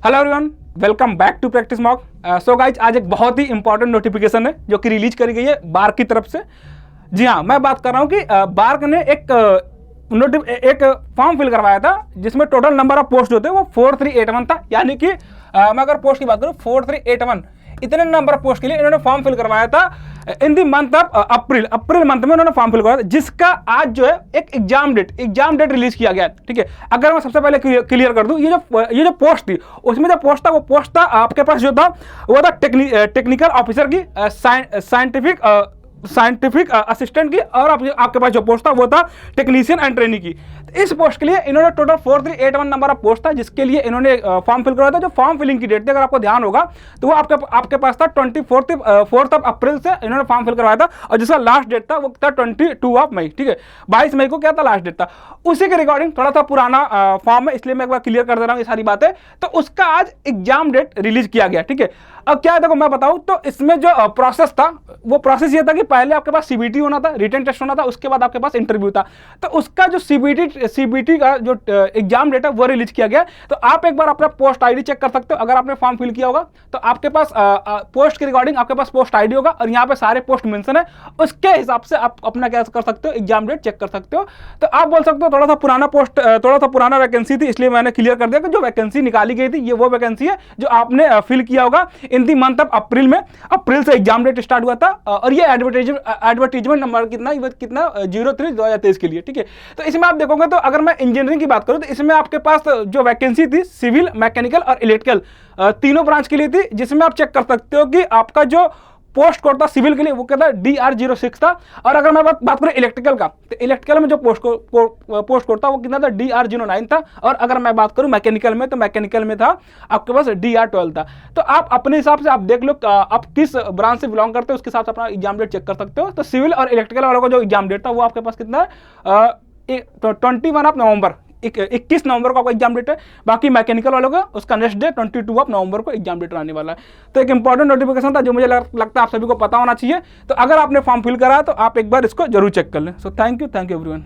Hello everyone, welcome back to practice mock. So guys, आज एक बहुत ही इंपॉर्टेंट नोटिफिकेशन है जो कि रिलीज करी गई है बार्क की तरफ से। जी हाँ, मैं बात कर रहा हूँ कि बार्क ने एक फॉर्म फिल करवाया था जिसमें टोटल नंबर ऑफ पोस्ट जो थे वो 4381 था। यानी कि मैं अगर पोस्ट की बात करूँ 4381 इतने नंबर ऑफ पोस्ट के लिए इन्होंने फॉर्म फिल करवाया था in the month of April month में उन्होंने फॉर्म फिल करवाया था, जिसका आज जो है एक एग्जाम डेट रिलीज किया गया है। ठीक है, अगर मैं सबसे पहले क्लियर कर दूं, ये जो पोस्ट थी उसमें जो पोस्ट था आपके पास जो था वो था टेक्निकल ऑफिसर की, साइंटिफिक असिस्टेंट की, और आपके पास जो पोस्ट था वो था टेक्नीशियन एंड ट्रेनी की। इस पोस्ट के लिए इन्होंने टोटल 4381 नंबर ऑफ पोस्ट था जिसके लिए इन्होंने फॉर्म फिल करवाया था। जो फॉर्म फिलिंग की डेट थी, अगर आपको ध्यान होगा तो वो आपके पास था 4 अप्रैल से इन्होंने फॉर्म फिल करवाया था, और जिसका लास्ट डेट था वो था 22 मई। ठीक है, 22 मई को क्या था लास्ट डेट था। उसी के रिगार्डिंग थोड़ा सा पुराना फॉर्म है, इसलिए मैं एक बार क्लियर कर दे रहा हूँ ये सारी बातें। तो उसका आज एग्जाम डेट रिलीज किया गया। ठीक है, अब क्या है देखो मैं बताऊं तो इसमें जो प्रोसेस था वो प्रोसेस ये था कि पहले आपके पास सीबीटी होना था, रिटन टेस्ट होना था, उसके बाद आपके पास इंटरव्यू था। तो उसका जो सीबीटी का जो एग्जाम डेट है वो रिलीज किया गया। तो आप एक बार अपना पोस्ट आईडी चेक कर सकते हो। अगर आपने फॉर्म फिल किया होगा तो आपके पास पोस्ट के रिगार्डिंग आपके पास पोस्ट आईडी होगा और यहाँ पे सारे पोस्ट मेंशन है, उसके हिसाब से आप अपना क्या कर सकते हो, एग्जाम डेट चेक कर सकते हो। तो आप बोल सकते हो थोड़ा सा पुराना वैकेंसी थी, इसलिए मैंने क्लियर कर दिया कि जो वैकेंसी निकाली गई थी ये वो वैकेंसी है जो आपने फिल किया होगा इन दी मंथ ऑफ अप्रैल में। अप्रैल से एग्जाम डेट स्टार्ट हुआ था, और ये एडवर्टीजमेंट नंबर कितना 03/2023 के लिए। ठीक है, तो इसमें आप देखोगे तो अगर मैं इंजीनियरिंग की बात करूं तो इसमें आपके पास जो वैकेंसी थी सिविल, मैकेनिकल और इलेक्ट्रिकल तीनों ब्रांच के लिए थी, जिसमें आप चेक कर सकते हो कि आपका जो पोस्ट कोड था सिविल के लिए वो क्या था DR06 था। और अगर मैं बात करूं इलेक्ट्रिकल का तो इलेक्ट्रिकल में जो पोस्ट कोड था वो कितना था DR09 था। और अगर मैं बात करूं मैकेनिकल में तो मैकेनिकल में था आपके पास DR12 था। तो आप अपने हिसाब से आप देख लो आप किस ब्रांच से बिलोंग करते हो, उसके हिसाब से अपना एग्जाम डेट चेक कर सकते हो। तो सिविल और इलेक्ट्रिकल वालों का जो एग्जाम डेट था वो आपके पास कितना है 21 नवंबर 21 नवंबर को आपका एग्जाम डेट है। बाकी मैकेनिकल वालों का उसका नेक्स्ट डे 22 नवंबर को एग्जाम डेट आने वाला है। तो एक इंपॉर्टेंट नोटिफिकेशन था जो मुझे लगता है आप सभी को पता होना चाहिए। तो अगर आपने फॉर्म फिल करा है तो आप एक बार इसको जरूर चेक कर लें। So thank you everyone.